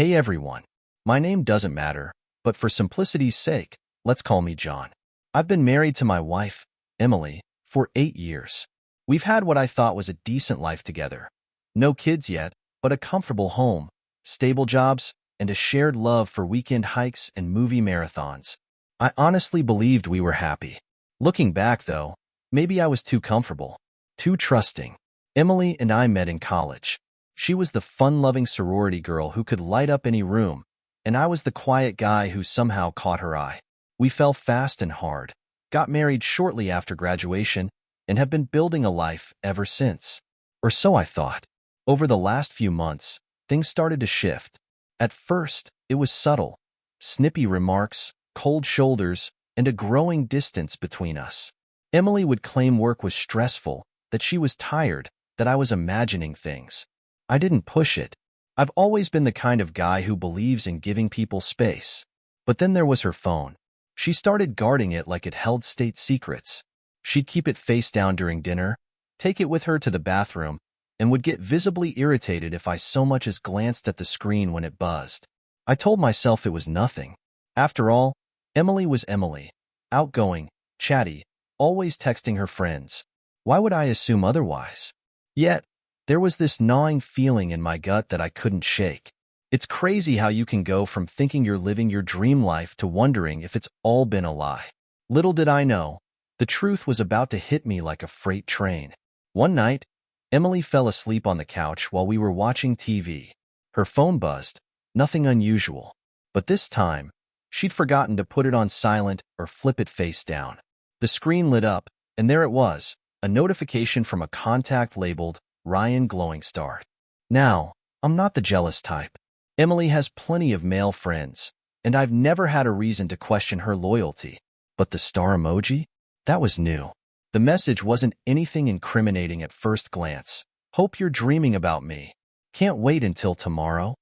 Hey everyone. My name doesn't matter, but for simplicity's sake, let's call me John. I've been married to my wife, Emily, for 8 years. We've had what I thought was a decent life together. No kids yet, but a comfortable home, stable jobs, and a shared love for weekend hikes and movie marathons. I honestly believed we were happy. Looking back, though, maybe I was too comfortable, too trusting. Emily and I met in college. She was the fun-loving sorority girl who could light up any room, and I was the quiet guy who somehow caught her eye. We fell fast and hard, got married shortly after graduation, and have been building a life ever since. Or so I thought. Over the last few months, things started to shift. At first, it was subtle. Snippy remarks, cold shoulders, and a growing distance between us. Emily would claim work was stressful, that she was tired, that I was imagining things. I didn't push it. I've always been the kind of guy who believes in giving people space. But then there was her phone. She started guarding it like it held state secrets. She'd keep it face down during dinner, take it with her to the bathroom, and would get visibly irritated if I so much as glanced at the screen when it buzzed. I told myself it was nothing. After all, Emily was Emily, outgoing, chatty, always texting her friends. Why would I assume otherwise? Yet, there was this gnawing feeling in my gut that I couldn't shake. It's crazy how you can go from thinking you're living your dream life to wondering if it's all been a lie. Little did I know, the truth was about to hit me like a freight train. One night, Emily fell asleep on the couch while we were watching TV. Her phone buzzed, nothing unusual. But this time, she'd forgotten to put it on silent or flip it face down. The screen lit up, and there it was, a notification from a contact labeled Ryan glowing star. Now, I'm not the jealous type. Emily has plenty of male friends, and I've never had a reason to question her loyalty. But the star emoji? That was new. The message wasn't anything incriminating at first glance. Hope you're dreaming about me. Can't wait until tomorrow.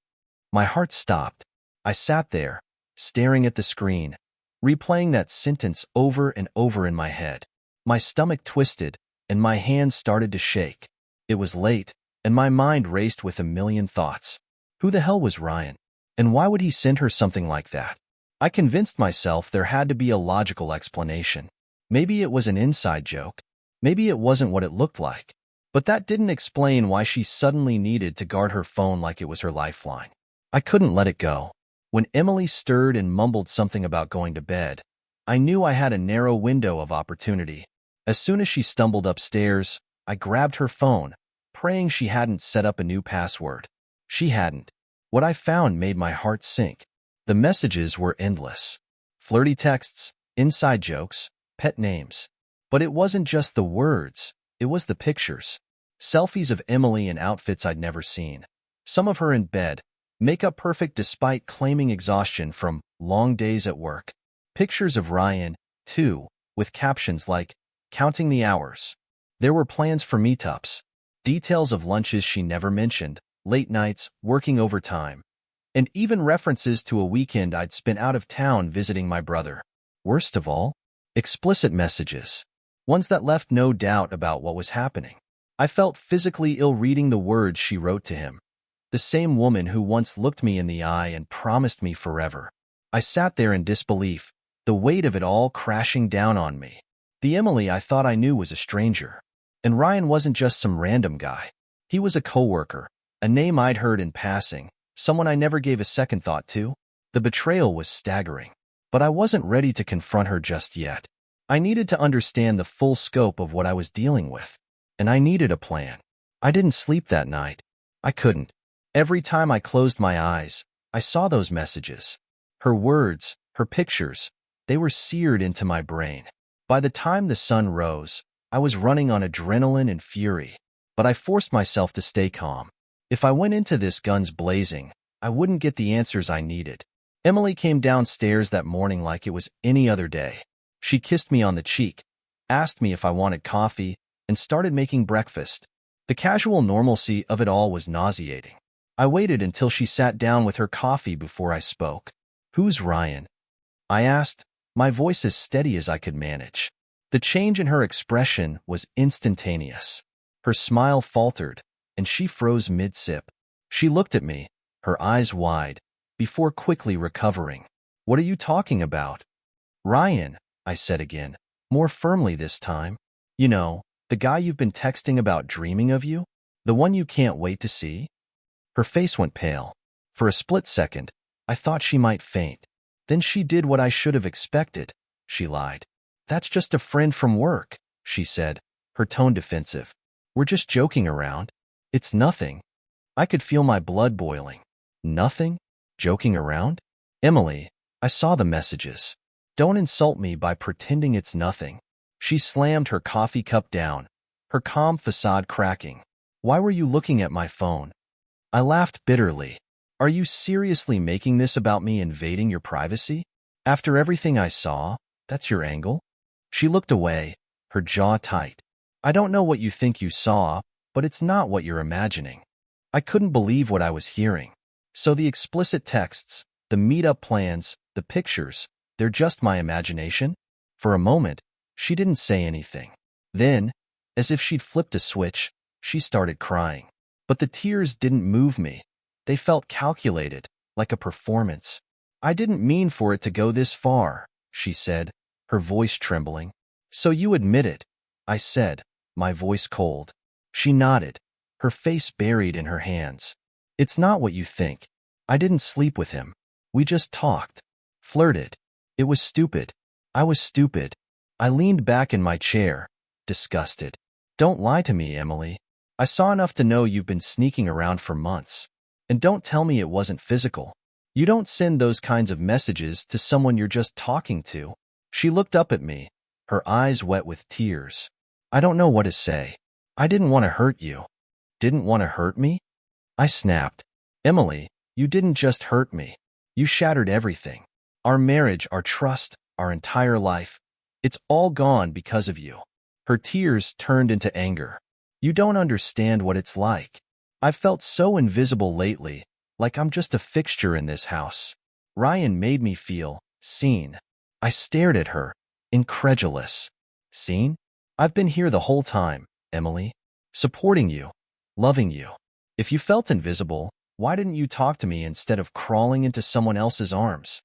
My heart stopped. I sat there, staring at the screen, replaying that sentence over and over in my head. My stomach twisted, and my hands started to shake. It was late, and my mind raced with a million thoughts. Who the hell was Ryan? And why would he send her something like that? I convinced myself there had to be a logical explanation. Maybe it was an inside joke. Maybe it wasn't what it looked like. But that didn't explain why she suddenly needed to guard her phone like it was her lifeline. I couldn't let it go. When Emily stirred and mumbled something about going to bed, I knew I had a narrow window of opportunity. As soon as she stumbled upstairs, I grabbed her phone, praying she hadn't set up a new password. She hadn't. What I found made my heart sink. The messages were endless. Flirty texts, inside jokes, pet names. But it wasn't just the words, it was the pictures. Selfies of Emily in outfits I'd never seen. Some of her in bed, makeup perfect despite claiming exhaustion from long days at work. Pictures of Ryan, too, with captions like, counting the hours. There were plans for meetups, details of lunches she never mentioned, late nights, working overtime, and even references to a weekend I'd spent out of town visiting my brother. Worst of all, explicit messages, ones that left no doubt about what was happening. I felt physically ill reading the words she wrote to him. The same woman who once looked me in the eye and promised me forever. I sat there in disbelief, the weight of it all crashing down on me. The Emily I thought I knew was a stranger. And Ryan wasn't just some random guy. He was a coworker, a name I'd heard in passing, someone I never gave a second thought to. The betrayal was staggering. But I wasn't ready to confront her just yet. I needed to understand the full scope of what I was dealing with. And I needed a plan. I didn't sleep that night. I couldn't. Every time I closed my eyes, I saw those messages. Her words, her pictures, they were seared into my brain. By the time the sun rose, I was running on adrenaline and fury. But I forced myself to stay calm. If I went into this guns blazing, I wouldn't get the answers I needed. Emily came downstairs that morning like it was any other day. She kissed me on the cheek, asked me if I wanted coffee, and started making breakfast. The casual normalcy of it all was nauseating. I waited until she sat down with her coffee before I spoke. "Who's Ryan?" I asked, my voice as steady as I could manage. The change in her expression was instantaneous. Her smile faltered, and she froze mid-sip. She looked at me, her eyes wide, before quickly recovering. What are you talking about? Ryan, I said again, more firmly this time. You know, the guy you've been texting about dreaming of you? The one you can't wait to see? Her face went pale. For a split second, I thought she might faint. Then she did what I should have expected. She lied. That's just a friend from work, she said, her tone defensive. We're just joking around. It's nothing. I could feel my blood boiling. Nothing? Joking around? Emily, I saw the messages. Don't insult me by pretending it's nothing. She slammed her coffee cup down, her calm facade cracking. Why were you looking at my phone? I laughed bitterly. Are you seriously making this about me invading your privacy? After everything I saw, that's your angle? She looked away, her jaw tight. I don't know what you think you saw, but it's not what you're imagining. I couldn't believe what I was hearing. So the explicit texts, the meet-up plans, the pictures, they're just my imagination? For a moment, she didn't say anything. Then, as if she'd flipped a switch, she started crying. But the tears didn't move me. They felt calculated, like a performance. I didn't mean for it to go this far, she said, her voice trembling. So you admit it, I said, my voice cold. She nodded, her face buried in her hands. It's not what you think. I didn't sleep with him. We just talked. Flirted. It was stupid. I was stupid. I leaned back in my chair, disgusted. Don't lie to me, Emily. I saw enough to know you've been sneaking around for months. And don't tell me it wasn't physical. You don't send those kinds of messages to someone you're just talking to. She looked up at me, her eyes wet with tears. I don't know what to say. I didn't want to hurt you. Didn't want to hurt me? I snapped. Emily, you didn't just hurt me. You shattered everything. Our marriage, our trust, our entire life. It's all gone because of you. Her tears turned into anger. You don't understand what it's like. I've felt so invisible lately, like I'm just a fixture in this house. Ryan made me feel seen. I stared at her, incredulous. Seen? I've been here the whole time, Emily. Supporting you, loving you. If you felt invisible, why didn't you talk to me instead of crawling into someone else's arms?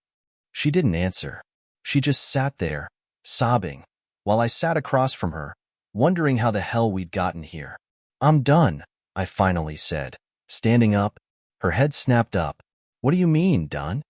She didn't answer. She just sat there, sobbing, while I sat across from her, wondering how the hell we'd gotten here. I'm done, I finally said, standing up. Her head snapped up. What do you mean, done?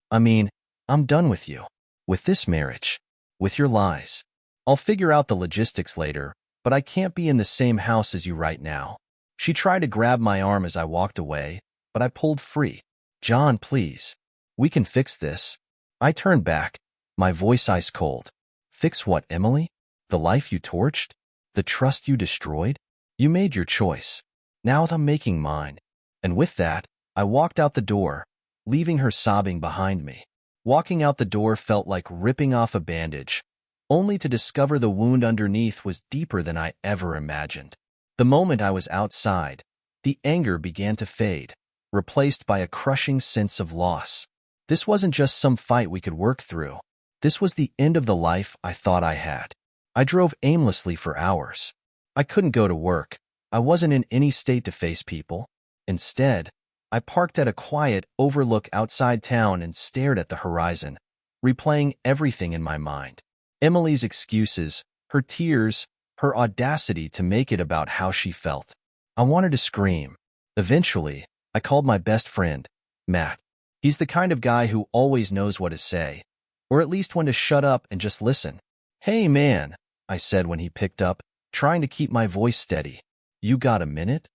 I mean, I'm done with you. With this marriage. With your lies. I'll figure out the logistics later, but I can't be in the same house as you right now. She tried to grab my arm as I walked away, but I pulled free. John, please. We can fix this. I turned back, my voice ice cold. Fix what, Emily? The life you torched? The trust you destroyed? You made your choice. Now I'm making mine. And with that, I walked out the door, leaving her sobbing behind me. Walking out the door felt like ripping off a bandage, only to discover the wound underneath was deeper than I ever imagined. The moment I was outside, the anger began to fade, replaced by a crushing sense of loss. This wasn't just some fight we could work through. This was the end of the life I thought I had. I drove aimlessly for hours. I couldn't go to work. I wasn't in any state to face people. Instead, I parked at a quiet overlook outside town and stared at the horizon, replaying everything in my mind. Emily's excuses, her tears, her audacity to make it about how she felt. I wanted to scream. Eventually, I called my best friend, Matt. He's the kind of guy who always knows what to say, or at least when to shut up and just listen. Hey man, I said when he picked up, trying to keep my voice steady. You got a minute?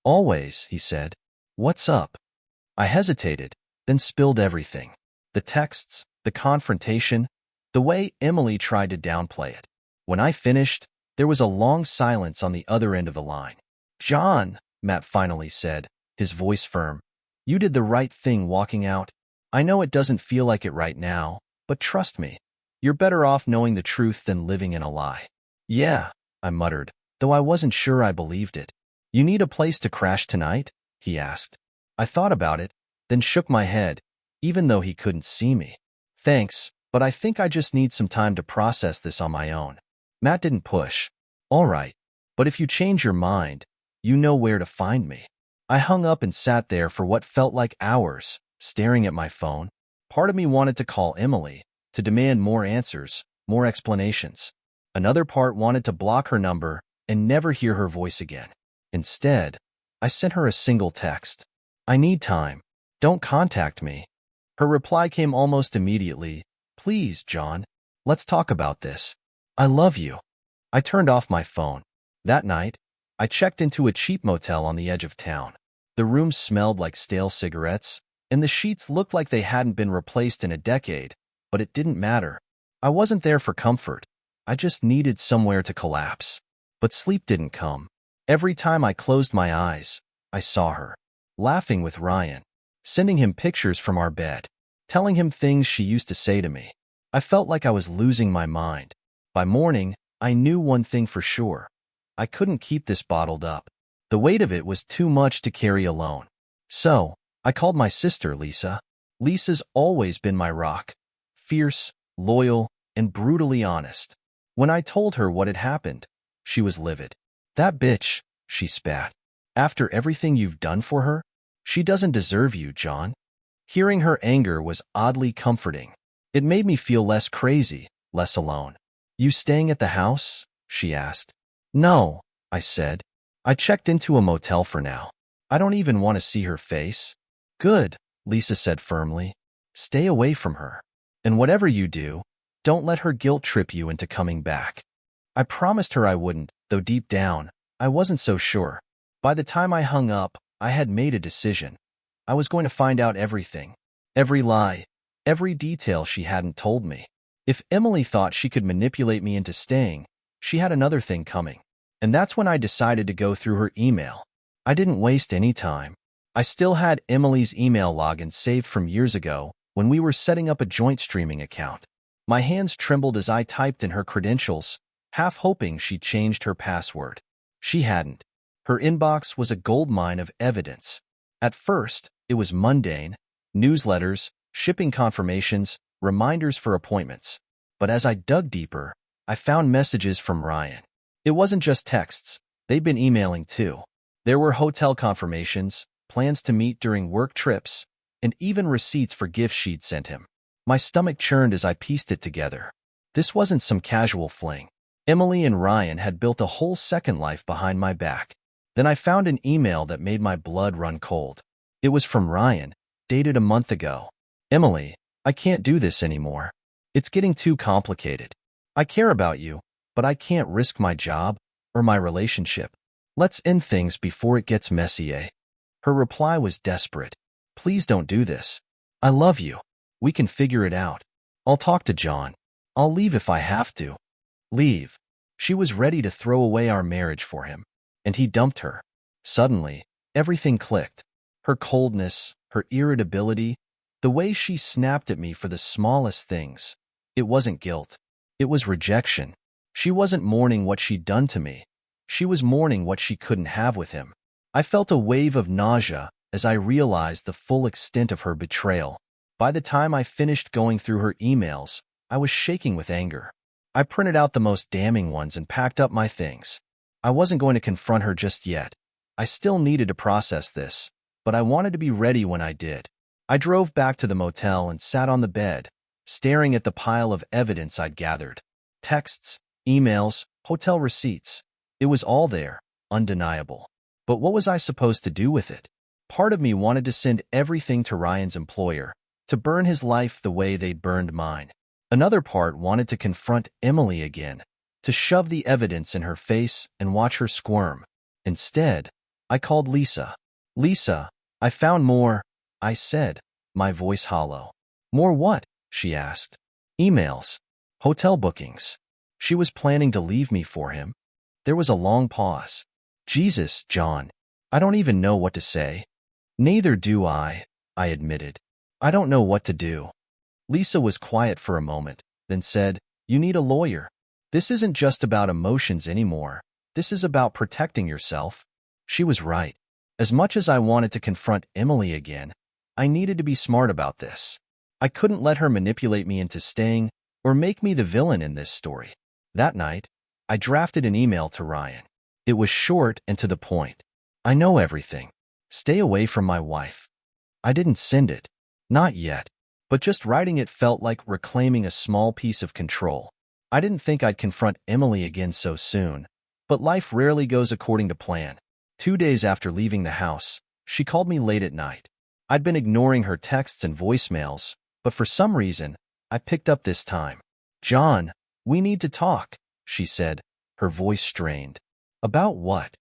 Always, he said. What's up? I hesitated, then spilled everything. The texts, the confrontation, the way Emily tried to downplay it. When I finished, there was a long silence on the other end of the line. John, Matt finally said, his voice firm. You did the right thing walking out. I know it doesn't feel like it right now, but trust me, you're better off knowing the truth than living in a lie. Yeah, I muttered, though I wasn't sure I believed it. You need a place to crash tonight? He asked. I thought about it, then shook my head, even though he couldn't see me. Thanks, but I think I just need some time to process this on my own. Matt didn't push. All right, but if you change your mind, you know where to find me. I hung up and sat there for what felt like hours, staring at my phone. Part of me wanted to call Emily, to demand more answers, more explanations. Another part wanted to block her number and never hear her voice again. Instead, I sent her a single text. I need time. Don't contact me. Her reply came almost immediately. Please, John, let's talk about this. I love you. I turned off my phone. That night, I checked into a cheap motel on the edge of town. The room smelled like stale cigarettes, and the sheets looked like they hadn't been replaced in a decade, but it didn't matter. I wasn't there for comfort. I just needed somewhere to collapse. But sleep didn't come. Every time I closed my eyes, I saw her, laughing with Ryan, sending him pictures from our bed, telling him things she used to say to me. I felt like I was losing my mind. By morning, I knew one thing for sure. I couldn't keep this bottled up. The weight of it was too much to carry alone. So, I called my sister, Lisa. Lisa's always been my rock. Fierce, loyal, and brutally honest. When I told her what had happened, she was livid. That bitch, she spat. After everything you've done for her, she doesn't deserve you, John. Hearing her anger was oddly comforting. It made me feel less crazy, less alone. You staying at the house? She asked. No, I said. I checked into a motel for now. I don't even want to see her face. Good, Lisa said firmly. Stay away from her. And whatever you do, don't let her guilt trip you into coming back. I promised her I wouldn't, though deep down, I wasn't so sure. By the time I hung up, I had made a decision. I was going to find out everything. Every lie, every detail she hadn't told me. If Emily thought she could manipulate me into staying, she had another thing coming. And that's when I decided to go through her email. I didn't waste any time. I still had Emily's email login saved from years ago when we were setting up a joint streaming account. My hands trembled as I typed in her credentials, half hoping she'd changed her password. She hadn't. Her inbox was a goldmine of evidence. At first, it was mundane: newsletters, shipping confirmations, reminders for appointments. But as I dug deeper, I found messages from Ryan. It wasn't just texts. They'd been emailing too. There were hotel confirmations, plans to meet during work trips, and even receipts for gifts she'd sent him. My stomach churned as I pieced it together. This wasn't some casual fling. Emily and Ryan had built a whole second life behind my back. Then I found an email that made my blood run cold. It was from Ryan, dated a month ago. Emily, I can't do this anymore. It's getting too complicated. I care about you, but I can't risk my job or my relationship. Let's end things before it gets messy, eh? Her reply was desperate. Please don't do this. I love you. We can figure it out. I'll talk to John. I'll leave if I have to. Leave. She was ready to throw away our marriage for him, and he dumped her. Suddenly, everything clicked. Her coldness, her irritability, the way she snapped at me for the smallest things. It wasn't guilt. It was rejection. She wasn't mourning what she'd done to me. She was mourning what she couldn't have with him. I felt a wave of nausea as I realized the full extent of her betrayal. By the time I finished going through her emails, I was shaking with anger. I printed out the most damning ones and packed up my things. I wasn't going to confront her just yet. I still needed to process this, but I wanted to be ready when I did. I drove back to the motel and sat on the bed, staring at the pile of evidence I'd gathered. Texts, emails, hotel receipts. It was all there, undeniable. But what was I supposed to do with it? Part of me wanted to send everything to Ryan's employer, to burn his life the way they'd burned mine. Another part wanted to confront Emily again, to shove the evidence in her face and watch her squirm. Instead, I called Lisa. Lisa, I found more, I said, my voice hollow. More what? She asked. Emails. Hotel bookings. She was planning to leave me for him. There was a long pause. Jesus, John. I don't even know what to say. Neither do I admitted. I don't know what to do. Lisa was quiet for a moment, then said, You need a lawyer. This isn't just about emotions anymore. This is about protecting yourself. She was right. As much as I wanted to confront Emily again, I needed to be smart about this. I couldn't let her manipulate me into staying or make me the villain in this story. That night, I drafted an email to Ryan. It was short and to the point. I know everything. Stay away from my wife. I didn't send it. Not yet. But just writing it felt like reclaiming a small piece of control. I didn't think I'd confront Emily again so soon, but life rarely goes according to plan. 2 days after leaving the house, she called me late at night. I'd been ignoring her texts and voicemails, but for some reason, I picked up this time. "John, we need to talk," she said, her voice strained. "About what?"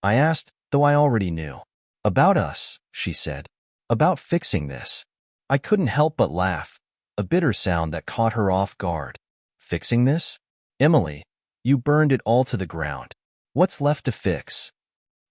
I asked, though I already knew. "About us," she said. "About fixing this." I couldn't help but laugh, a bitter sound that caught her off guard. "Fixing this? Emily, you burned it all to the ground. What's left to fix?"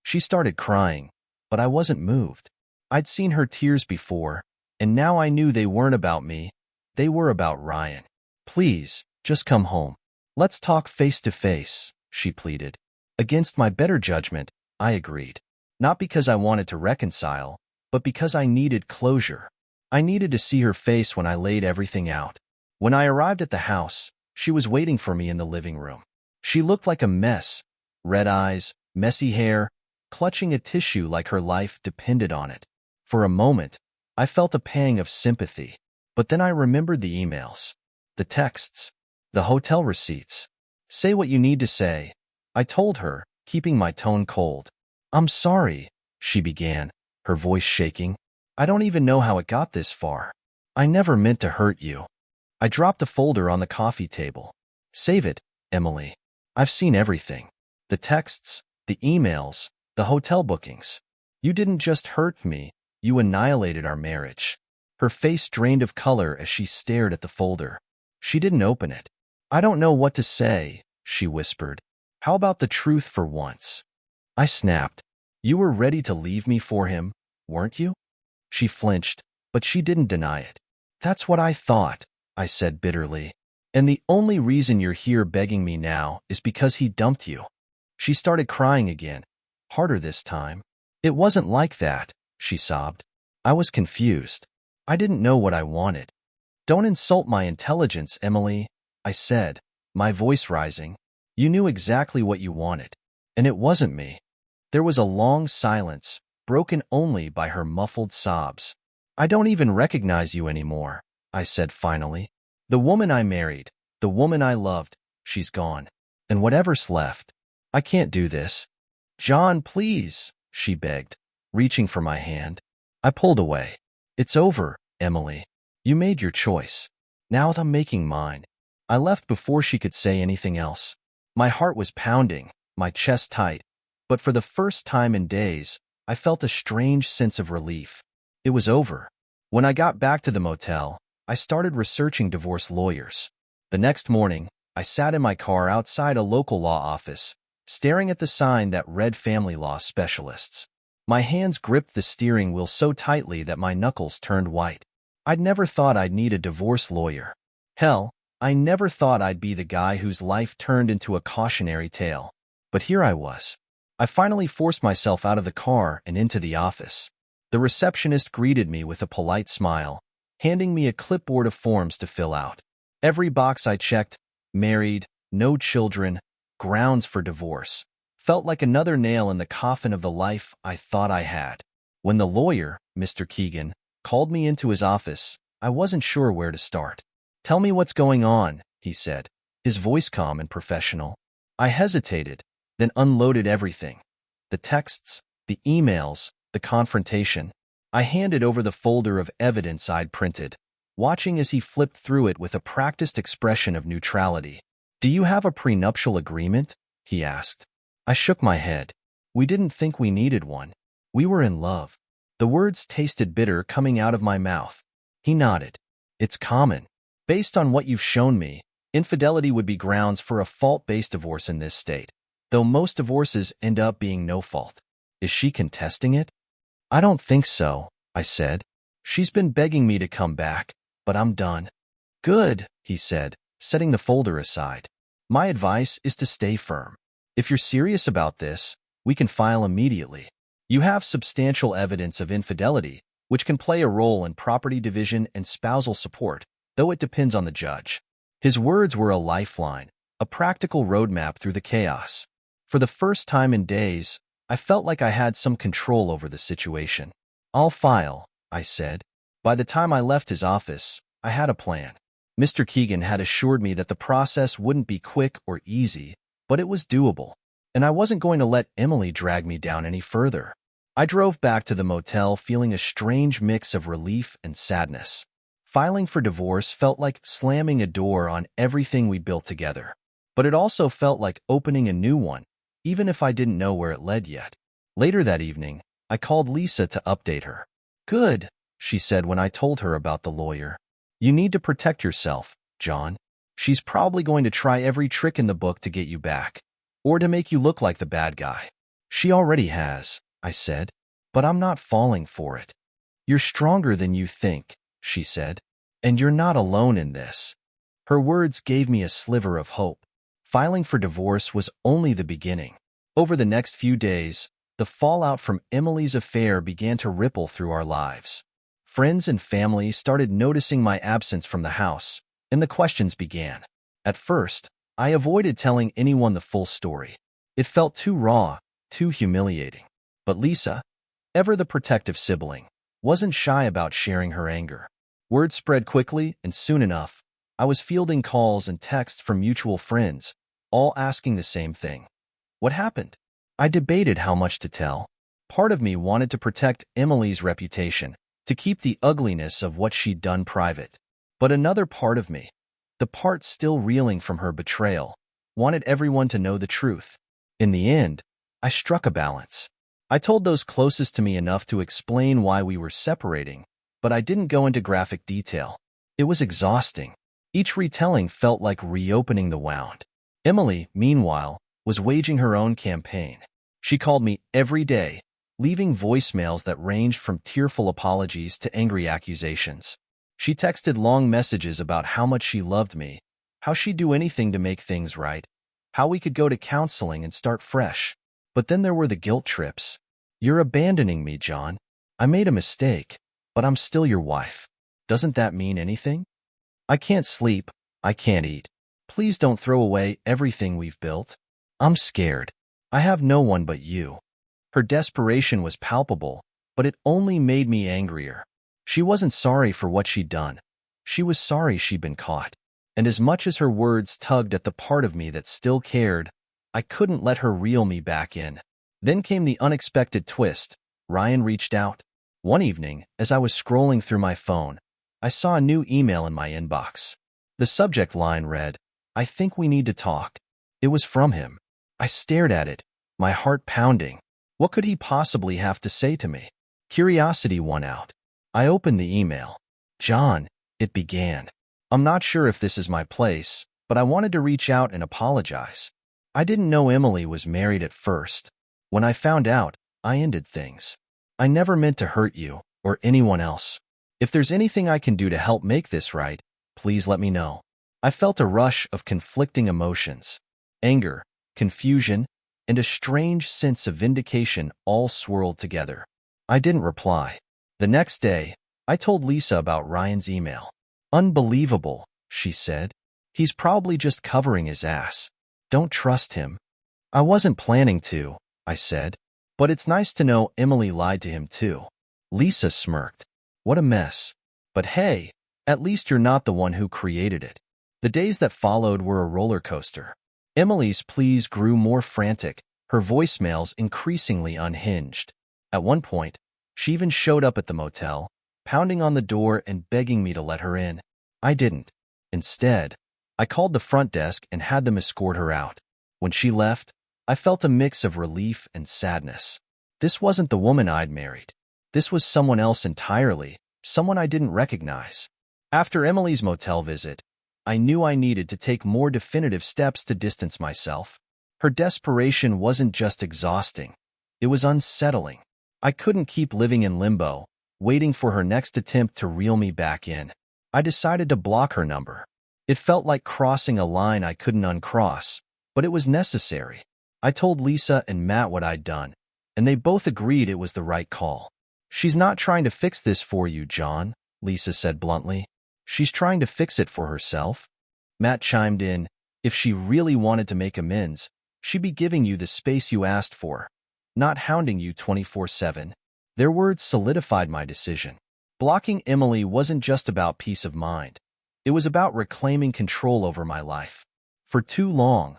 She started crying, but I wasn't moved. I'd seen her tears before, and now I knew they weren't about me. They were about Ryan. "Please, just come home. Let's talk face to face," she pleaded. Against my better judgment, I agreed. Not because I wanted to reconcile, but because I needed closure. I needed to see her face when I laid everything out. When I arrived at the house, she was waiting for me in the living room. She looked like a mess, red eyes, messy hair, clutching a tissue like her life depended on it. For a moment, I felt a pang of sympathy, but then I remembered the emails, the texts, the hotel receipts. "Say what you need to say," I told her, keeping my tone cold. "I'm sorry," she began, her voice shaking. "I don't even know how it got this far. I never meant to hurt you." I dropped the folder on the coffee table. "Save it, Emily. I've seen everything. The texts, the emails, the hotel bookings. You didn't just hurt me, you annihilated our marriage." Her face drained of color as she stared at the folder. She didn't open it. "I don't know what to say," she whispered. "How about the truth for once?" I snapped. "You were ready to leave me for him, weren't you?" She flinched, but she didn't deny it. "That's what I thought," I said bitterly. "And the only reason you're here begging me now is because he dumped you." She started crying again, harder this time. "It wasn't like that," she sobbed. I was confused. I didn't know what I wanted. "Don't insult my intelligence, Emily," I said, my voice rising. "You knew exactly what you wanted. And it wasn't me." There was a long silence, broken only by her muffled sobs. "I don't even recognize you anymore," I said finally. "The woman I married, the woman I loved, she's gone. And whatever's left, I can't do this." "John, please," she begged, reaching for my hand. I pulled away. "It's over, Emily. You made your choice. Now I'm making mine." I left before she could say anything else. My heart was pounding, my chest tight, but for the first time in days, I felt a strange sense of relief. It was over. When I got back to the motel, I started researching divorce lawyers. The next morning, I sat in my car outside a local law office, staring at the sign that read family law specialists. My hands gripped the steering wheel so tightly that my knuckles turned white. I'd never thought I'd need a divorce lawyer. Hell, I never thought I'd be the guy whose life turned into a cautionary tale. But here I was. I finally forced myself out of the car and into the office. The receptionist greeted me with a polite smile, handing me a clipboard of forms to fill out. Every box I checked, married, no children, grounds for divorce, felt like another nail in the coffin of the life I thought I had. When the lawyer, Mr. Keegan, called me into his office, I wasn't sure where to start. "Tell me what's going on," he said, his voice calm and professional. I hesitated, then unloaded everything. The texts, the emails, the confrontation. I handed over the folder of evidence I'd printed, watching as he flipped through it with a practiced expression of neutrality. "Do you have a prenuptial agreement?" he asked. I shook my head. "We didn't think we needed one. We were in love." The words tasted bitter coming out of my mouth. He nodded. "It's common. Based on what you've shown me, infidelity would be grounds for a fault-based divorce in this state, though most divorces end up being no fault. Is she contesting it?" "I don't think so," I said. "She's been begging me to come back, but I'm done." "Good," he said, setting the folder aside. "My advice is to stay firm. If you're serious about this, we can file immediately. You have substantial evidence of infidelity, which can play a role in property division and spousal support, though it depends on the judge." His words were a lifeline, a practical roadmap through the chaos. For the first time in days, I felt like I had some control over the situation. "I'll file," I said. By the time I left his office, I had a plan. Mr. Keegan had assured me that the process wouldn't be quick or easy, but it was doable, and I wasn't going to let Emily drag me down any further. I drove back to the motel feeling a strange mix of relief and sadness. Filing for divorce felt like slamming a door on everything we built together, but it also felt like opening a new one, even if I didn't know where it led yet. Later that evening, I called Lisa to update her. "Good," she said when I told her about the lawyer. "You need to protect yourself, John. She's probably going to try every trick in the book to get you back, or to make you look like the bad guy." "She already has," I said, "but I'm not falling for it." "You're stronger than you think," she said, "and you're not alone in this." Her words gave me a sliver of hope. Filing for divorce was only the beginning. Over the next few days, the fallout from Emily's affair began to ripple through our lives. Friends and family started noticing my absence from the house, and the questions began. At first, I avoided telling anyone the full story. It felt too raw, too humiliating. But Lisa, ever the protective sibling, wasn't shy about sharing her anger. Word spread quickly, and soon enough, I was fielding calls and texts from mutual friends, all asking the same thing. What happened? I debated how much to tell. Part of me wanted to protect Emily's reputation, to keep the ugliness of what she'd done private. But another part of me, the part still reeling from her betrayal, wanted everyone to know the truth. In the end, I struck a balance. I told those closest to me enough to explain why we were separating, but I didn't go into graphic detail. It was exhausting. Each retelling felt like reopening the wound. Emily, meanwhile, was waging her own campaign. She called me every day, leaving voicemails that ranged from tearful apologies to angry accusations. She texted long messages about how much she loved me, how she'd do anything to make things right, how we could go to counseling and start fresh. But then there were the guilt trips. "You're abandoning me, John. I made a mistake, but I'm still your wife. Doesn't that mean anything? I can't sleep. I can't eat. Please don't throw away everything we've built. I'm scared. I have no one but you." Her desperation was palpable, but it only made me angrier. She wasn't sorry for what she'd done. She was sorry she'd been caught. And as much as her words tugged at the part of me that still cared, I couldn't let her reel me back in. Then came the unexpected twist. Ryan reached out. One evening, as I was scrolling through my phone, I saw a new email in my inbox. The subject line read, "I think we need to talk." It was from him. I stared at it, my heart pounding. What could he possibly have to say to me? Curiosity won out. I opened the email. "John," it began, "I'm not sure if this is my place, but I wanted to reach out and apologize. I didn't know Emily was married at first. When I found out, I ended things. I never meant to hurt you or anyone else. If there's anything I can do to help make this right, please let me know." I felt a rush of conflicting emotions. Anger, confusion, and a strange sense of vindication all swirled together. I didn't reply. The next day, I told Lisa about Ryan's email. "Unbelievable," she said. "He's probably just covering his ass. Don't trust him." "I wasn't planning to," I said. "But it's nice to know Emily lied to him too." Lisa smirked. "What a mess. But hey, at least you're not the one who created it." The days that followed were a roller coaster. Emily's pleas grew more frantic, her voicemails increasingly unhinged. At one point, she even showed up at the motel, pounding on the door and begging me to let her in. I didn't. Instead, I called the front desk and had them escort her out. When she left, I felt a mix of relief and sadness. This wasn't the woman I'd married. This was someone else entirely, someone I didn't recognize. After Emily's motel visit, I knew I needed to take more definitive steps to distance myself. Her desperation wasn't just exhausting. It was unsettling. I couldn't keep living in limbo, waiting for her next attempt to reel me back in. I decided to block her number. It felt like crossing a line I couldn't uncross, but it was necessary. I told Lisa and Matt what I'd done, and they both agreed it was the right call. "She's not trying to fix this for you, John," Lisa said bluntly. "She's trying to fix it for herself." Matt chimed in, "If she really wanted to make amends, she'd be giving you the space you asked for, not hounding you 24/7. Their words solidified my decision. Blocking Emily wasn't just about peace of mind. It was about reclaiming control over my life. For too long,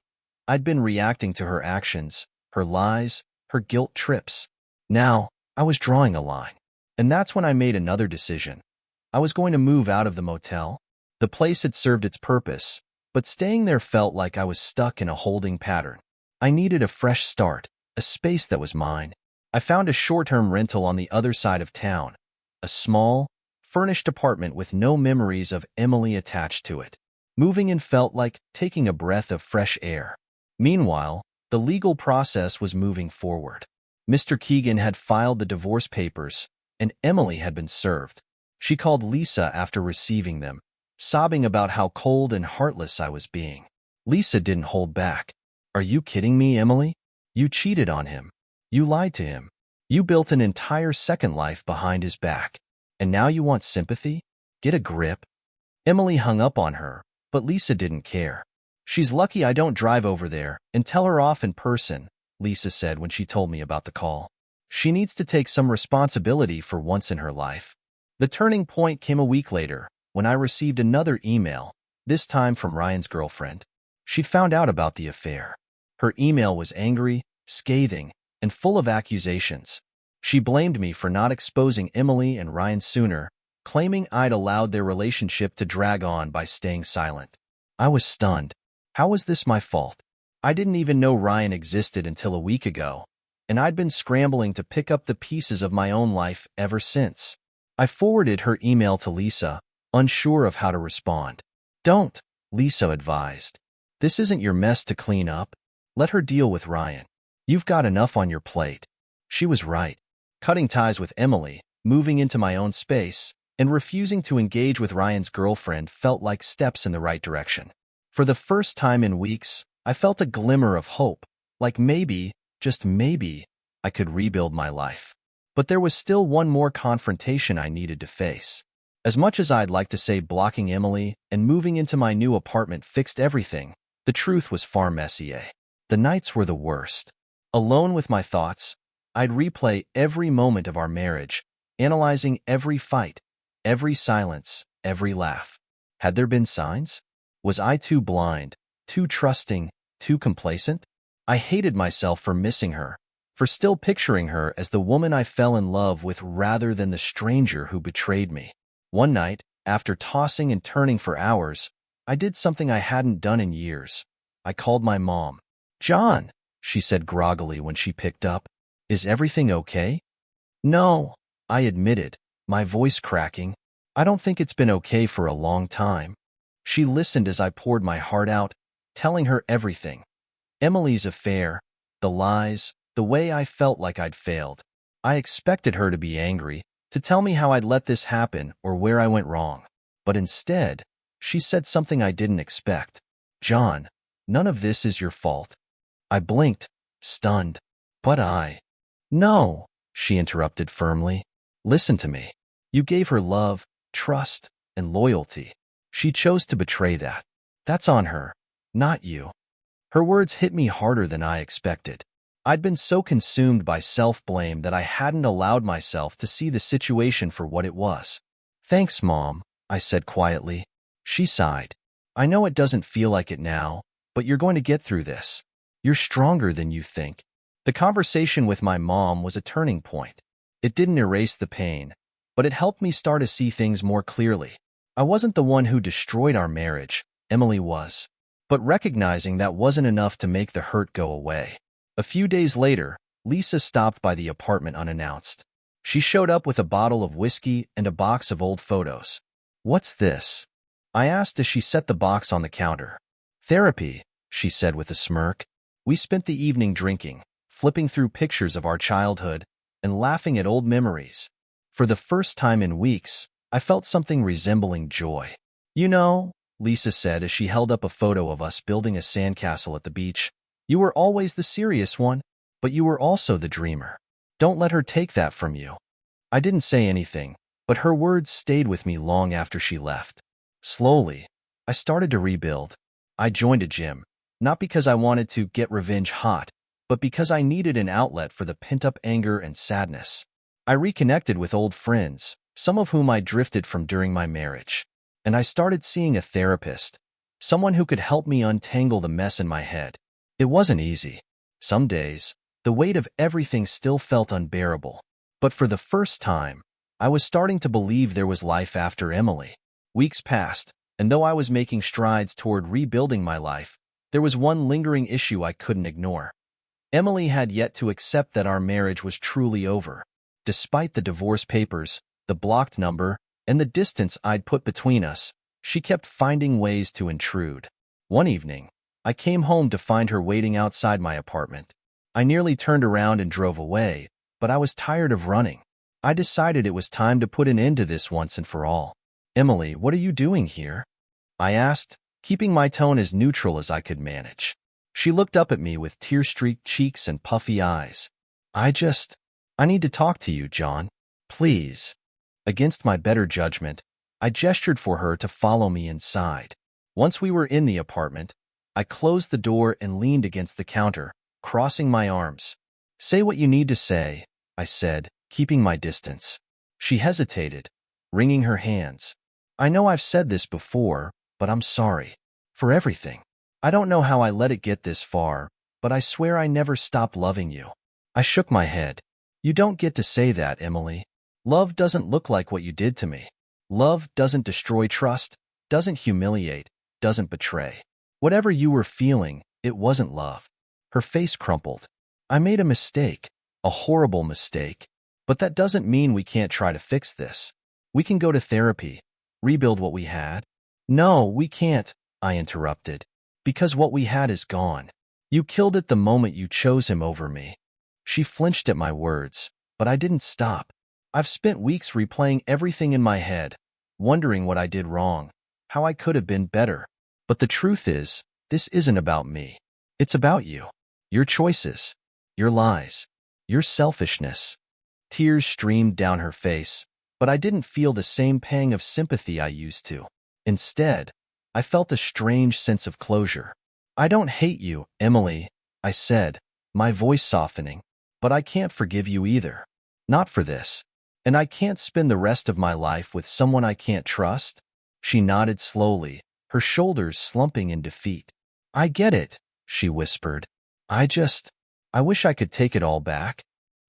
I'd been reacting to her actions, her lies, her guilt trips. Now, I was drawing a line. And that's when I made another decision. I was going to move out of the motel. The place had served its purpose, but staying there felt like I was stuck in a holding pattern. I needed a fresh start, a space that was mine. I found a short-term rental on the other side of town, a small, furnished apartment with no memories of Emily attached to it. Moving in felt like taking a breath of fresh air. Meanwhile, the legal process was moving forward. Mr. Keegan had filed the divorce papers, and Emily had been served. She called Lisa after receiving them, sobbing about how cold and heartless I was being. Lisa didn't hold back. "Are you kidding me, Emily? You cheated on him. You lied to him. You built an entire second life behind his back. And now you want sympathy? Get a grip." Emily hung up on her, but Lisa didn't care. "She's lucky I don't drive over there and tell her off in person," Lisa said when she told me about the call. "She needs to take some responsibility for once in her life." The turning point came a week later, when I received another email, this time from Ryan's girlfriend. She'd found out about the affair. Her email was angry, scathing, and full of accusations. She blamed me for not exposing Emily and Ryan sooner, claiming I'd allowed their relationship to drag on by staying silent. I was stunned. How was this my fault? I didn't even know Ryan existed until a week ago, and I'd been scrambling to pick up the pieces of my own life ever since. I forwarded her email to Lisa, unsure of how to respond. "Don't," Lisa advised. "This isn't your mess to clean up. Let her deal with Ryan. You've got enough on your plate." She was right. Cutting ties with Emily, moving into my own space, and refusing to engage with Ryan's girlfriend felt like steps in the right direction. For the first time in weeks, I felt a glimmer of hope, like maybe, just maybe, I could rebuild my life. But there was still one more confrontation I needed to face. As much as I'd like to say blocking Emily and moving into my new apartment fixed everything, the truth was far messier. The nights were the worst. Alone with my thoughts, I'd replay every moment of our marriage, analyzing every fight, every silence, every laugh. Had there been signs? Was I too blind, too trusting, too complacent? I hated myself for missing her, for still picturing her as the woman I fell in love with rather than the stranger who betrayed me. One night, after tossing and turning for hours, I did something I hadn't done in years. I called my mom. "John," she said groggily when she picked up. "Is everything okay?" "No," I admitted, my voice cracking. "I don't think it's been okay for a long time." She listened as I poured my heart out, telling her everything. Emily's affair, the lies, the way I felt like I'd failed. I expected her to be angry, to tell me how I'd let this happen or where I went wrong. But instead, she said something I didn't expect. "John, none of this is your fault." I blinked, stunned. "But No," she interrupted firmly. "Listen to me. You gave her love, trust, and loyalty. She chose to betray that. That's on her, not you." Her words hit me harder than I expected. I'd been so consumed by self-blame that I hadn't allowed myself to see the situation for what it was. "Thanks, Mom," I said quietly. She sighed. "I know it doesn't feel like it now, but you're going to get through this. You're stronger than you think." The conversation with my mom was a turning point. It didn't erase the pain, but it helped me start to see things more clearly. I wasn't the one who destroyed our marriage, Emily was. But recognizing that wasn't enough to make the hurt go away. A few days later, Lisa stopped by the apartment unannounced. She showed up with a bottle of whiskey and a box of old photos. "What's this?" I asked as she set the box on the counter. "Therapy," she said with a smirk. We spent the evening drinking, flipping through pictures of our childhood, and laughing at old memories. For the first time in weeks, I felt something resembling joy. "You know," Lisa said as she held up a photo of us building a sandcastle at the beach, "you were always the serious one, but you were also the dreamer. Don't let her take that from you." I didn't say anything, but her words stayed with me long after she left. Slowly, I started to rebuild. I joined a gym, not because I wanted to get revenge hot, but because I needed an outlet for the pent-up anger and sadness. I reconnected with old friends, some of whom I drifted from during my marriage. And I started seeing a therapist, someone who could help me untangle the mess in my head. It wasn't easy. Some days, the weight of everything still felt unbearable. But for the first time, I was starting to believe there was life after Emily. Weeks passed, and though I was making strides toward rebuilding my life, there was one lingering issue I couldn't ignore. Emily had yet to accept that our marriage was truly over. Despite the divorce papers, the blocked number, and the distance I'd put between us, she kept finding ways to intrude. One evening, I came home to find her waiting outside my apartment. I nearly turned around and drove away, but I was tired of running. I decided it was time to put an end to this once and for all. "Emily, what are you doing here?" I asked, keeping my tone as neutral as I could manage. She looked up at me with tear-streaked cheeks and puffy eyes. I need to talk to you, John. Please." Against my better judgment, I gestured for her to follow me inside. Once we were in the apartment, I closed the door and leaned against the counter, crossing my arms. "Say what you need to say," I said, keeping my distance. She hesitated, wringing her hands. "I know I've said this before, but I'm sorry. For everything. I don't know how I let it get this far, but I swear I never stopped loving you." I shook my head. "You don't get to say that, Emily. Love doesn't look like what you did to me. Love doesn't destroy trust, doesn't humiliate, doesn't betray. Whatever you were feeling, it wasn't love." Her face crumpled. "I made a mistake, a horrible mistake. But that doesn't mean we can't try to fix this. We can go to therapy, rebuild what we had." "No, we can't," I interrupted. "Because what we had is gone. You killed it the moment you chose him over me." She flinched at my words, but I didn't stop. I've spent weeks replaying everything in my head, wondering what I did wrong, how I could have been better. But the truth is, this isn't about me. It's about you. Your choices, your lies, your selfishness. Tears streamed down her face, but I didn't feel the same pang of sympathy I used to. Instead, I felt a strange sense of closure. "I don't hate you, Emily," I said, my voice softening, "but I can't forgive you either. Not for this. And I can't spend the rest of my life with someone I can't trust." She nodded slowly, her shoulders slumping in defeat. "I get it," she whispered. I wish I could take it all back."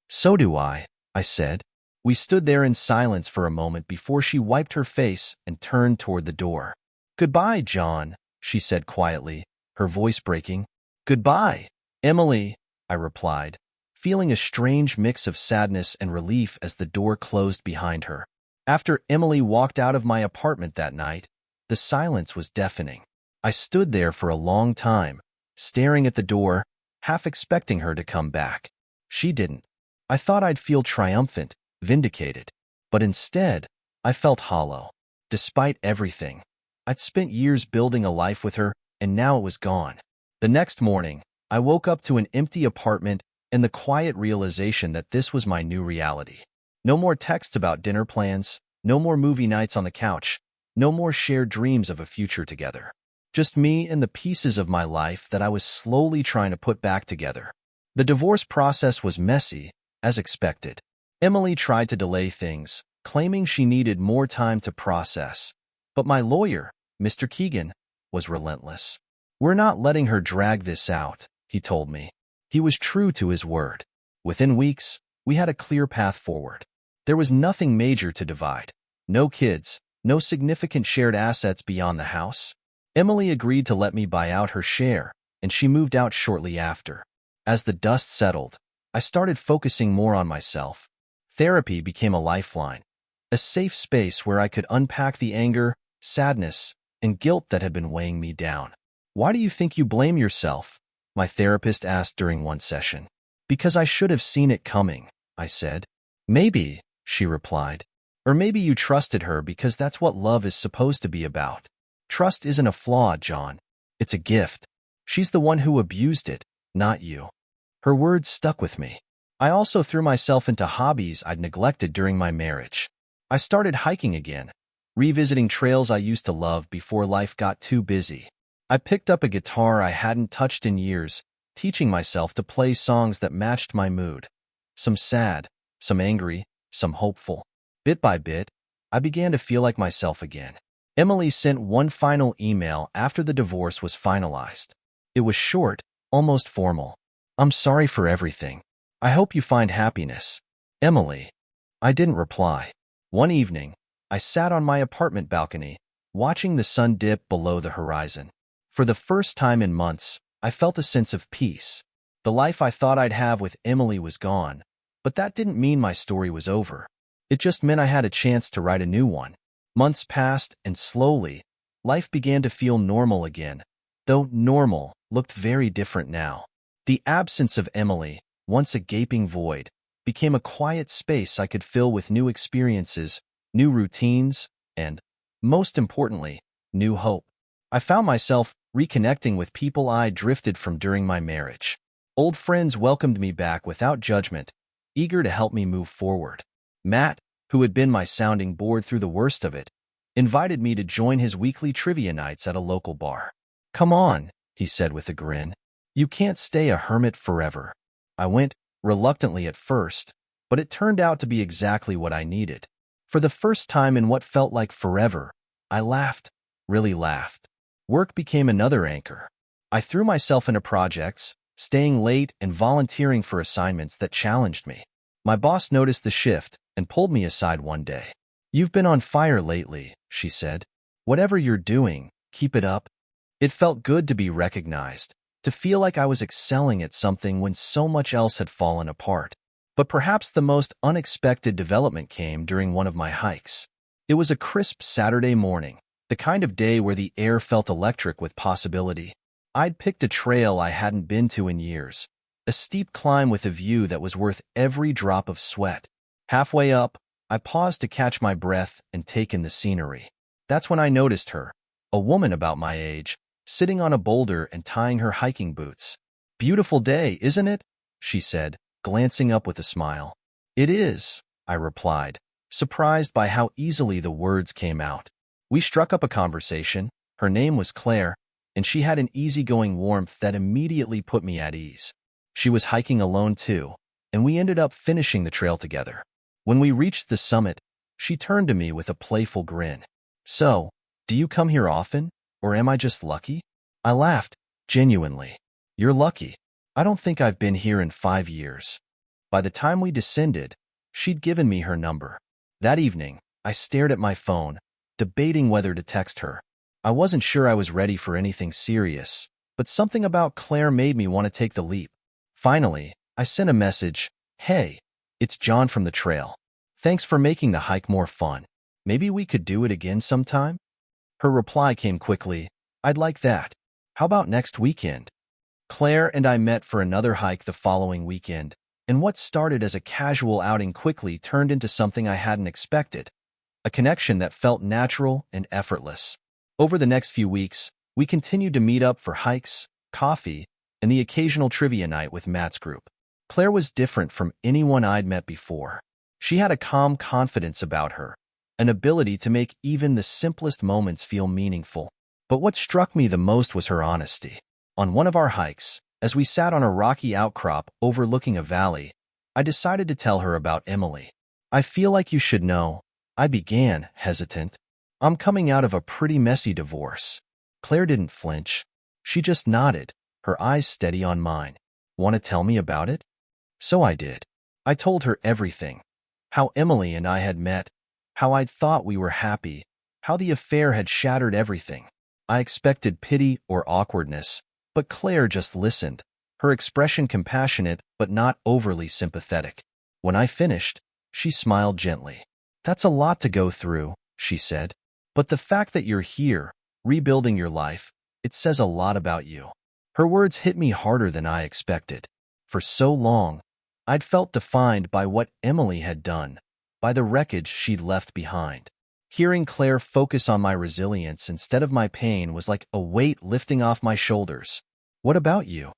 "So do I said. We stood there in silence for a moment before she wiped her face and turned toward the door. "Goodbye, John," she said quietly, her voice breaking. "Goodbye, Emily," I replied, feeling a strange mix of sadness and relief as the door closed behind her. After Emily walked out of my apartment that night, the silence was deafening. I stood there for a long time, staring at the door, half expecting her to come back. She didn't. I thought I'd feel triumphant, vindicated. But instead, I felt hollow. Despite everything, I'd spent years building a life with her, and now it was gone. The next morning, I woke up to an empty apartment and the quiet realization that this was my new reality. No more texts about dinner plans, no more movie nights on the couch, no more shared dreams of a future together. Just me and the pieces of my life that I was slowly trying to put back together. The divorce process was messy, as expected. Emily tried to delay things, claiming she needed more time to process. But my lawyer, Mr. Keegan, was relentless. "We're not letting her drag this out," he told me. He was true to his word. Within weeks, we had a clear path forward. There was nothing major to divide. No kids, no significant shared assets beyond the house. Emily agreed to let me buy out her share, and she moved out shortly after. As the dust settled, I started focusing more on myself. Therapy became a lifeline, a safe space where I could unpack the anger, sadness, and guilt that had been weighing me down. "Why do you think you blame yourself?" my therapist asked during one session. "Because I should have seen it coming," I said. "Maybe," she replied. "Or maybe you trusted her because that's what love is supposed to be about." "Trust isn't a flaw, John. It's a gift. She's the one who abused it, not you." Her words stuck with me. I also threw myself into hobbies I'd neglected during my marriage. I started hiking again, revisiting trails I used to love before life got too busy. I picked up a guitar I hadn't touched in years, teaching myself to play songs that matched my mood. Some sad, some angry, some hopeful. Bit by bit, I began to feel like myself again. Emily sent one final email after the divorce was finalized. It was short, almost formal. "I'm sorry for everything. I hope you find happiness. Emily." I didn't reply. One evening, I sat on my apartment balcony, watching the sun dip below the horizon. For the first time in months, I felt a sense of peace. The life I thought I'd have with Emily was gone, but that didn't mean my story was over. It just meant I had a chance to write a new one. Months passed, and slowly, life began to feel normal again, though normal looked very different now. The absence of Emily, once a gaping void, became a quiet space I could fill with new experiences, new routines, and, most importantly, new hope. I found myself reconnecting with people I drifted from during my marriage. Old friends welcomed me back without judgment, eager to help me move forward. Matt, who had been my sounding board through the worst of it, invited me to join his weekly trivia nights at a local bar. "Come on," he said with a grin. "You can't stay a hermit forever." I went, reluctantly at first, but it turned out to be exactly what I needed. For the first time in what felt like forever, I laughed, really laughed. Work became another anchor. I threw myself into projects, staying late and volunteering for assignments that challenged me. My boss noticed the shift and pulled me aside one day. "You've been on fire lately," she said. "Whatever you're doing, keep it up." It felt good to be recognized, to feel like I was excelling at something when so much else had fallen apart. But perhaps the most unexpected development came during one of my hikes. It was a crisp Saturday morning, the kind of day where the air felt electric with possibility. I'd picked a trail I hadn't been to in years, a steep climb with a view that was worth every drop of sweat. Halfway up, I paused to catch my breath and take in the scenery. That's when I noticed her, a woman about my age, sitting on a boulder and tying her hiking boots. "Beautiful day, isn't it?" she said, glancing up with a smile. "It is," I replied, surprised by how easily the words came out. We struck up a conversation. Her name was Claire, and she had an easygoing warmth that immediately put me at ease. She was hiking alone too, and we ended up finishing the trail together. When we reached the summit, she turned to me with a playful grin. "So, do you come here often, or am I just lucky?" I laughed, genuinely. "You're lucky. I don't think I've been here in 5 years." By the time we descended, she'd given me her number. That evening, I stared at my phone, debating whether to text her. I wasn't sure I was ready for anything serious, but something about Claire made me want to take the leap. Finally, I sent a message. "Hey, it's John from the trail. Thanks for making the hike more fun. Maybe we could do it again sometime?" Her reply came quickly. "I'd like that. How about next weekend?" Claire and I met for another hike the following weekend, and what started as a casual outing quickly turned into something I hadn't expected, a connection that felt natural and effortless. Over the next few weeks, we continued to meet up for hikes, coffee, and the occasional trivia night with Matt's group. Claire was different from anyone I'd met before. She had a calm confidence about her, an ability to make even the simplest moments feel meaningful. But what struck me the most was her honesty. On one of our hikes, as we sat on a rocky outcrop overlooking a valley, I decided to tell her about Emily. "I feel like you should know," I began, hesitant. "I'm coming out of a pretty messy divorce." Claire didn't flinch. She just nodded, her eyes steady on mine. "Want to tell me about it?" So I did. I told her everything. How Emily and I had met, how I'd thought we were happy, how the affair had shattered everything. I expected pity or awkwardness, but Claire just listened, her expression compassionate but not overly sympathetic. When I finished, she smiled gently. "That's a lot to go through," she said. "But the fact that you're here, rebuilding your life, it says a lot about you." Her words hit me harder than I expected. For so long, I'd felt defined by what Emily had done, by the wreckage she'd left behind. Hearing Claire focus on my resilience instead of my pain was like a weight lifting off my shoulders. "What about you?"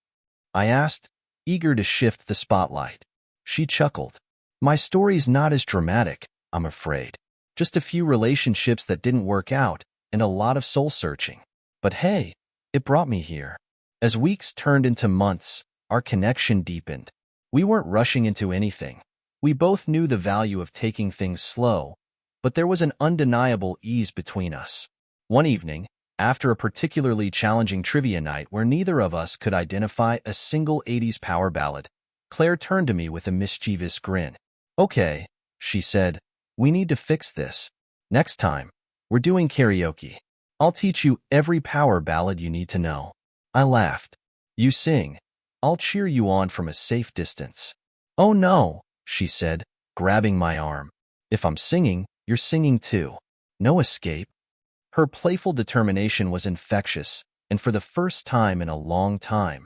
I asked, eager to shift the spotlight. She chuckled. "My story's not as dramatic, I'm afraid. Just a few relationships that didn't work out, and a lot of soul-searching. But hey, it brought me here." As weeks turned into months, our connection deepened. We weren't rushing into anything. We both knew the value of taking things slow, but there was an undeniable ease between us. One evening, after a particularly challenging trivia night where neither of us could identify a single 80s power ballad, Claire turned to me with a mischievous grin. "Okay," she said, "we need to fix this. Next time, we're doing karaoke. I'll teach you every power ballad you need to know." I laughed. "You sing. I'll cheer you on from a safe distance." "Oh no," she said, grabbing my arm. "If I'm singing, you're singing too. No escape." Her playful determination was infectious, and for the first time in a long time,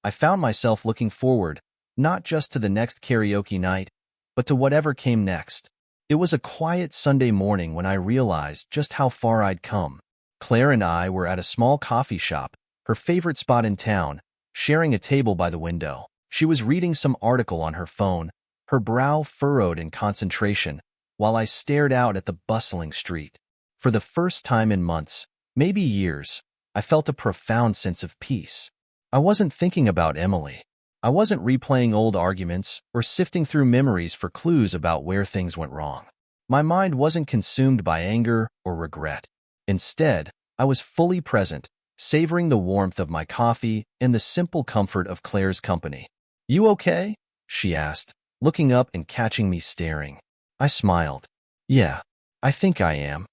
I found myself looking forward not just to the next karaoke night, but to whatever came next. It was a quiet Sunday morning when I realized just how far I'd come. Claire and I were at a small coffee shop, her favorite spot in town, sharing a table by the window. She was reading some article on her phone, her brow furrowed in concentration, while I stared out at the bustling street. For the first time in months, maybe years, I felt a profound sense of peace. I wasn't thinking about Emily. I wasn't replaying old arguments or sifting through memories for clues about where things went wrong. My mind wasn't consumed by anger or regret. Instead, I was fully present, savoring the warmth of my coffee and the simple comfort of Claire's company. "You okay?" she asked, looking up and catching me staring. I smiled. "Yeah, I think I am."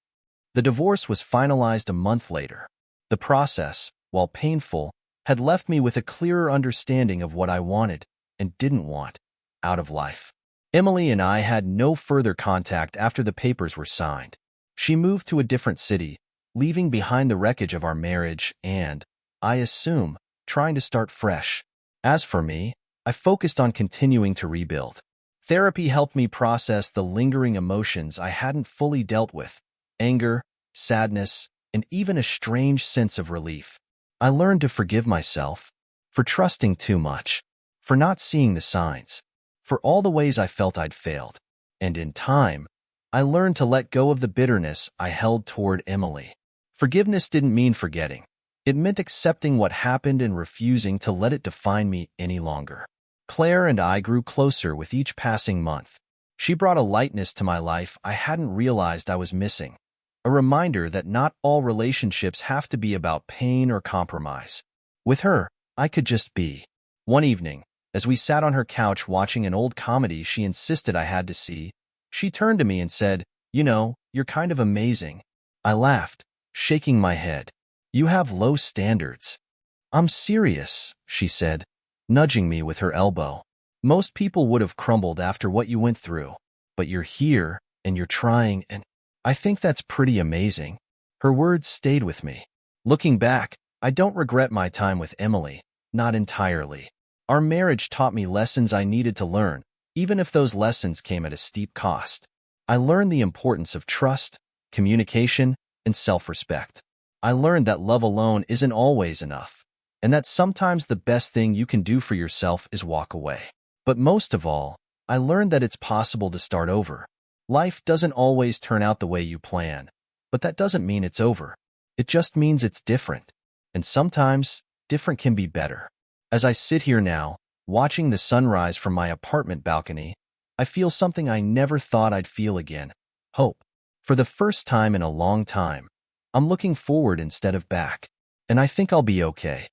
The divorce was finalized a month later. The process, while painful, had left me with a clearer understanding of what I wanted and didn't want out of life. Emily and I had no further contact after the papers were signed. She moved to a different city, leaving behind the wreckage of our marriage and, I assume, trying to start fresh. As for me, I focused on continuing to rebuild. Therapy helped me process the lingering emotions I hadn't fully dealt with: anger, sadness, and even a strange sense of relief. I learned to forgive myself for trusting too much, for not seeing the signs, for all the ways I felt I'd failed. And in time, I learned to let go of the bitterness I held toward Emily. Forgiveness didn't mean forgetting. It meant accepting what happened and refusing to let it define me any longer. Claire and I grew closer with each passing month. She brought a lightness to my life I hadn't realized I was missing. A reminder that not all relationships have to be about pain or compromise. With her, I could just be. One evening, as we sat on her couch watching an old comedy she insisted I had to see, she turned to me and said, "You know, you're kind of amazing." I laughed, shaking my head. "You have low standards." "I'm serious," she said, nudging me with her elbow. "Most people would have crumbled after what you went through, but you're here, and you're trying, and I think that's pretty amazing." Her words stayed with me. Looking back, I don't regret my time with Emily, not entirely. Our marriage taught me lessons I needed to learn, even if those lessons came at a steep cost. I learned the importance of trust, communication, and self-respect. I learned that love alone isn't always enough, and that sometimes the best thing you can do for yourself is walk away. But most of all, I learned that it's possible to start over. Life doesn't always turn out the way you plan, but that doesn't mean it's over. It just means it's different. And sometimes, different can be better. As I sit here now, watching the sunrise from my apartment balcony, I feel something I never thought I'd feel again: hope. For the first time in a long time, I'm looking forward instead of back. And I think I'll be okay.